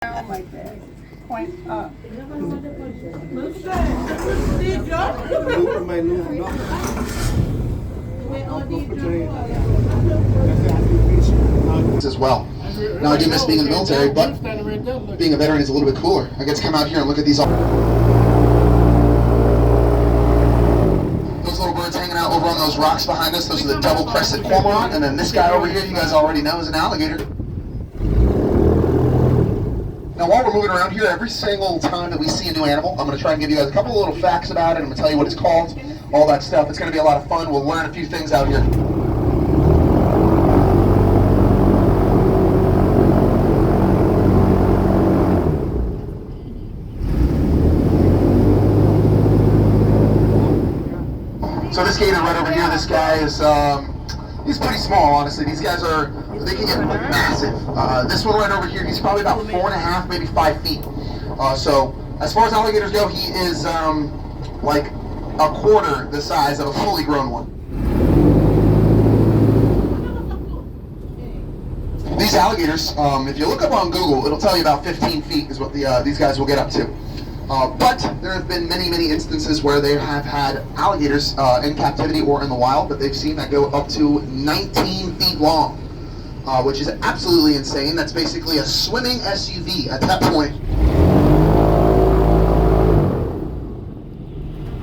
down like that. Point up. As well. Now I do miss being in the military, but being a veteran is a little bit cooler. I get to come out here and look at these. Those little birds hanging out over on those rocks behind us, those are the double-crested cormorant, and then this guy over here, you guys already know, is an alligator. Now while we're moving around here, every single time that we see a new animal, I'm going to try and give you guys a couple of little facts about it. I'm going to tell you what it's called, all that stuff. It's going to be a lot of fun. We'll learn a few things out here. So this gator right over here, this guy is, he's pretty small, honestly. These guys they can get massive. This one right over here, he's probably about 4.5, maybe 5 feet. So as far as alligators go, he is like a quarter the size of a fully grown one. These alligators, if you look up on Google, it'll tell you about 15 feet is what these guys will get up to. But there have been many, many instances where they have had alligators in captivity or in the wild that they've seen that go up to 19 feet long, which is absolutely insane. That's basically a swimming SUV at that point.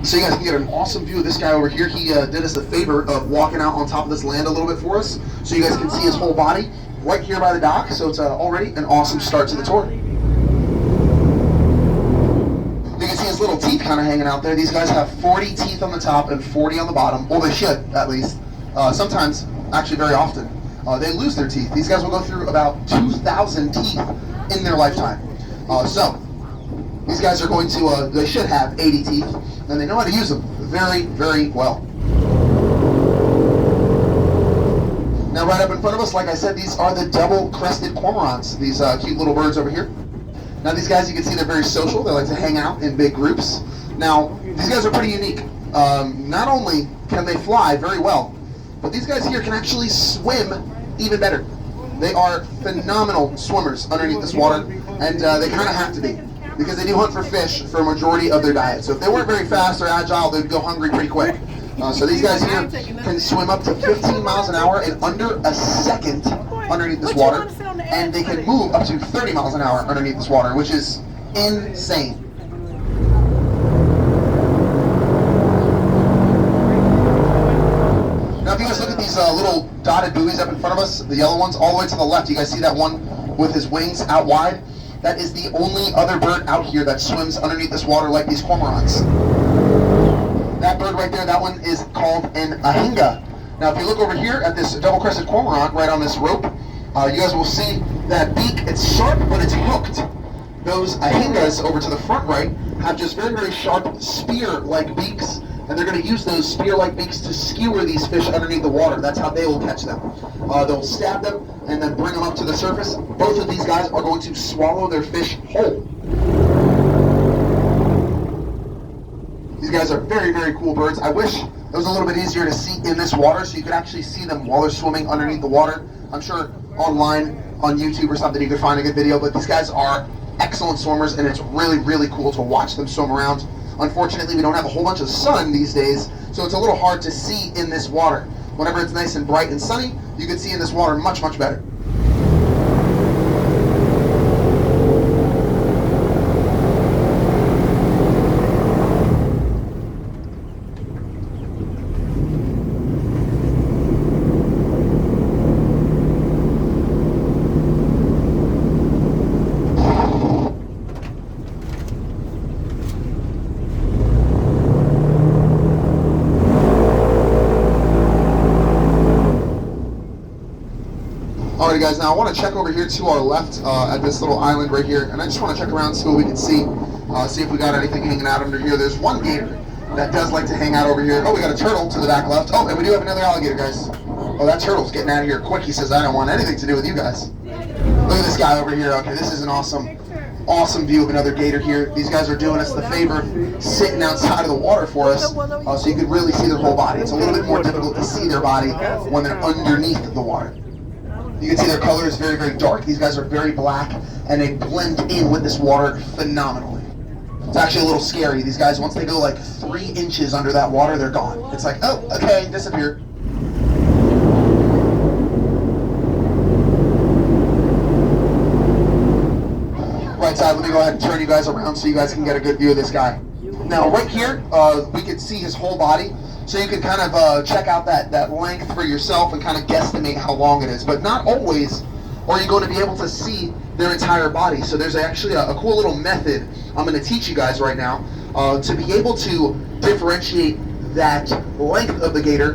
So you guys can get an awesome view of this guy over here. He did us a favor of walking out on top of this land a little bit for us, so you guys can see his whole body right here by the dock. So it's already an awesome start to the tour. You can see his little teeth kind of hanging out there. These guys have 40 teeth on the top and 40 on the bottom. Well, they should, at least. Sometimes, actually very often, they lose their teeth. These guys will go through about 2,000 teeth in their lifetime. So, these guys are going to, they should have 80 teeth, and they know how to use them very, very well. Now, right up in front of us, like I said, these are the double-crested cormorants, these cute little birds over here. Now these guys, you can see they're very social. They like to hang out in big groups. Now, these guys are pretty unique. Not only can they fly very well, but these guys here can actually swim even better. They are phenomenal swimmers underneath this water, and they kind of have to be, because they do hunt for fish for a majority of their diet. So if they weren't very fast or agile, they'd go hungry pretty quick. So these guys here can swim up to 15 miles an hour in under a second underneath this water, and they can move up to 30 miles an hour underneath this water, which is insane. Now if you guys look at these little dotted buoys up in front of us, the yellow ones, all the way to the left, you guys see that one with his wings out wide? That is the only other bird out here that swims underneath this water like these cormorants. That bird right there, that one is called an ahinga. Now if you look over here at this double-crested cormorant right on this rope, you guys will see that beak, it's sharp, but it's hooked. Those ahingas over to the front right have just very, very sharp spear-like beaks, and they're going to use those spear-like beaks to skewer these fish underneath the water. That's how they will catch them. They'll stab them and then bring them up to the surface. Both of these guys are going to swallow their fish whole. These guys are very, very cool birds. I wish it was a little bit easier to see in this water so you could actually see them while they're swimming underneath the water. I'm sure online on YouTube or something you could find a good video, but these guys are excellent swimmers, and it's really, really cool to watch them swim around. Unfortunately, we don't have a whole bunch of sun these days, so it's a little hard to see in this water. Whenever it's nice and bright and sunny, you can see in this water much, much better. Alright guys, now I want to check over here to our left at this little island right here, and I just want to check around, see what we can see if we got anything hanging out under here. There's one gator that does like to hang out over here. Oh, we got a turtle to the back left. Oh, and we do have another alligator, guys. Oh, that turtle's getting out of here quick. He says, I don't want anything to do with you guys. Look at this guy over here. Okay, this is an awesome view of another gator here. These guys are doing us the favor of sitting outside of the water for us, so you can really see their whole body. It's a little bit more difficult to see their body when they're underneath the water. You can see their color is very, very dark. These guys are very black, and they blend in with this water phenomenally. It's actually a little scary. These guys, once they go like 3 inches under that water, they're gone. It's like, oh, okay, disappear. Right side, let me go ahead and turn you guys around so you guys can get a good view of this guy. Now, right here, we can see his whole body, so you can kind of check out that length for yourself and kind of guesstimate how long it is. But not always are you going to be able to see their entire body. So there's actually a cool little method I'm going to teach you guys right now to be able to differentiate that length of the gator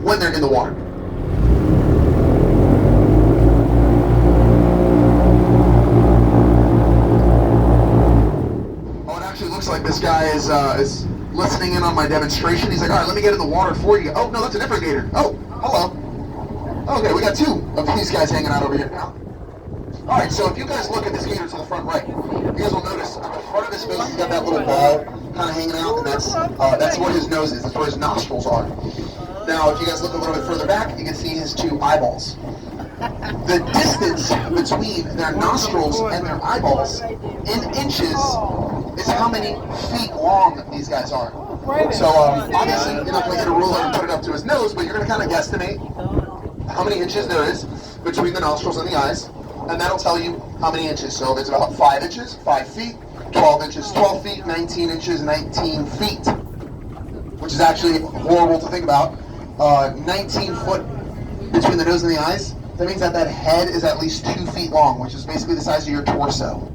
when they're in the water. Oh, it actually looks like this guy is listening in on my demonstration. He's like, all right, let me get in the water for you. Oh, no, that's a different gator. Oh, hello. Okay, we got 2 of these guys hanging out over here now. All right, so if you guys look at this gator to the front right, you guys will notice at the front of his face, he's got that little ball kind of hanging out, and that's where his nose is. That's where his nostrils are. Now, if you guys look a little bit further back, you can see his 2 eyeballs. The distance between their nostrils and their eyeballs in inches is how many feet long these guys are. So obviously, you're not going to get a ruler and put it up to his nose, but you're going to kind of guesstimate how many inches there is between the nostrils and the eyes, and that'll tell you how many inches. So it's about 5 inches, 5 feet, 12 inches, 12 feet, 19 inches, 19 feet, which is actually horrible to think about. 19 foot between the nose and the eyes. That means that head is at least 2 feet long, which is basically the size of your torso.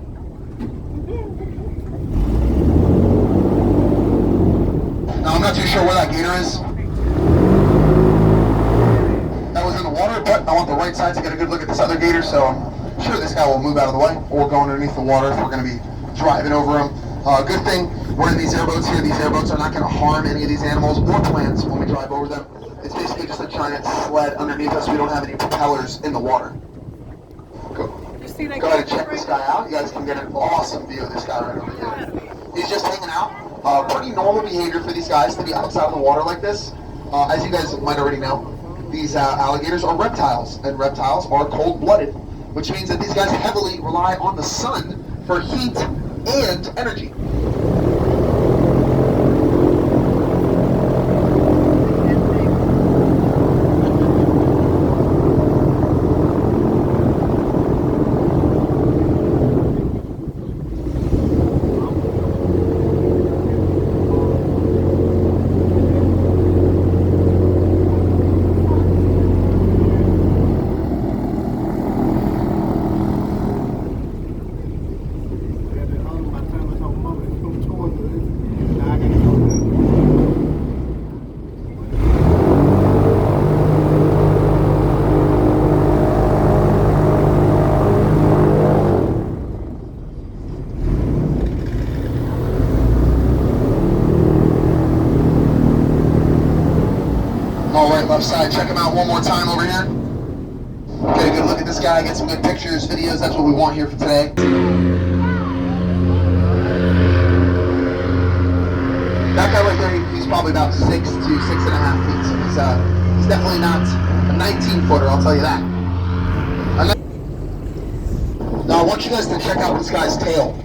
Now, I'm not too sure where that gator is. That was in the water, but I want the right side to get a good look at this other gator, so I'm sure this guy will move out of the way or go underneath the water if we're going to be driving over him. Good thing we're in these airboats here. These airboats are not going to harm any of these animals or plants when we drive over them. It's basically just a giant sled underneath us. We don't have any propellers in the water. Go ahead and check this guy out. You guys can get an awesome view of this guy right over here. He's just hanging out. Pretty normal behavior for these guys to be outside in the water like this. As you guys might already know, these alligators are reptiles, and reptiles are cold-blooded, which means that these guys heavily rely on the sun for heat and energy. All right, left side, check him out one more time over here. Get a good look at this guy, get some good pictures, videos, that's what we want here for today. That guy right there, he's probably about 6 to 6.5 feet, so he's definitely not a 19-footer, I'll tell you that. Now I want you guys to check out this guy's tail.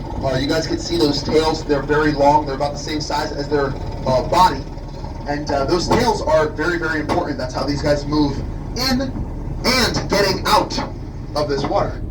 You guys can see those tails, they're very long, they're about the same size as their body. And those tails are very, very important. That's how these guys move in and getting out of this water.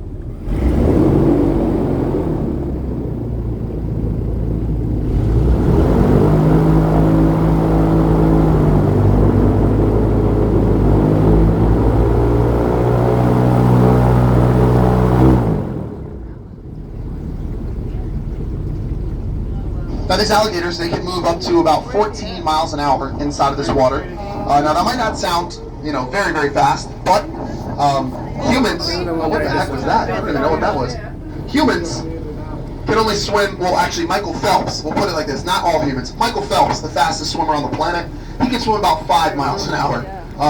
Now these alligators, they can move up to about 14 miles an hour inside of this water. Now that might not sound, very, very fast, but humans, what the heck was that? I don't even know what that was. Humans can only swim, well actually Michael Phelps, we'll put it like this, not all humans. Michael Phelps, the fastest swimmer on the planet, he can swim about 5 miles an hour.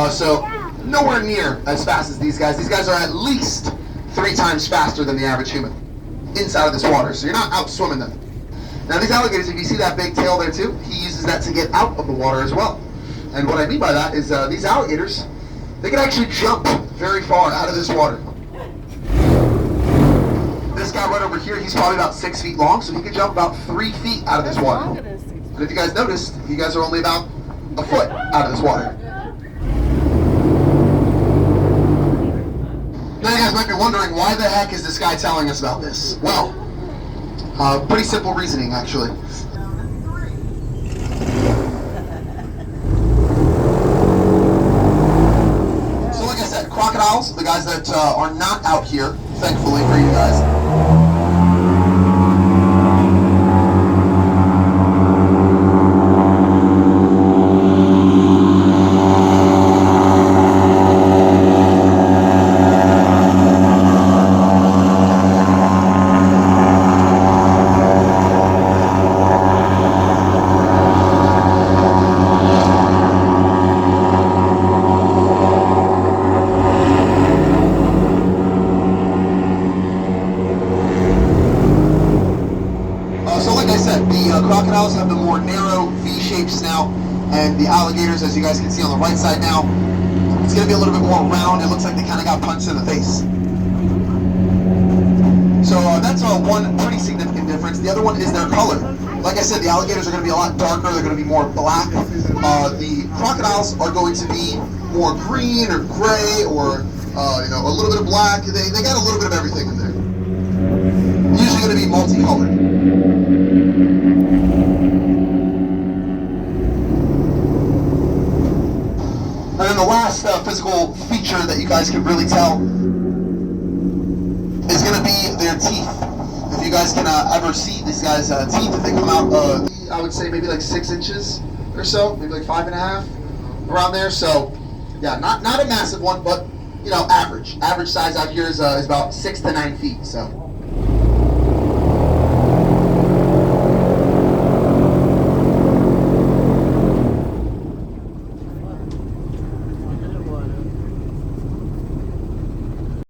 So nowhere near as fast as these guys. These guys are at least 3 times faster than the average human inside of this water, so you're not out swimming them. Now these alligators, if you see that big tail there too, he uses that to get out of the water as well. And what I mean by that is these alligators, They can actually jump very far out of this water. This guy right over here, he's probably about 6 feet long, so he can jump about 3 feet out of this water. And if you guys noticed, you guys are only about a foot out of this water. Now you guys might be wondering, why the heck is this guy telling us about this? Well, pretty simple reasoning, actually. So like I said, crocodiles, the guys that are not out here, thankfully for you guys, the crocodiles have the more narrow V-shaped snout, and the alligators, as you guys can see on the right side now, it's going to be a little bit more round. It looks like they kind of got punched in the face. So that's one pretty significant difference. The other one is their color. Like I said, the alligators are going to be a lot darker. They're going to be more black. The crocodiles are going to be more green or gray or a little bit of black. They got a little bit of everything in there. Usually going to be multicolored. And then the last physical feature that you guys can really tell is going to be their teeth. If you guys can ever see these guys' teeth, if they come out, I would say maybe like 6 inches or so, maybe like 5.5, around there. So, yeah, not a massive one, but average. Average size out here is about 6 to 9 feet. So.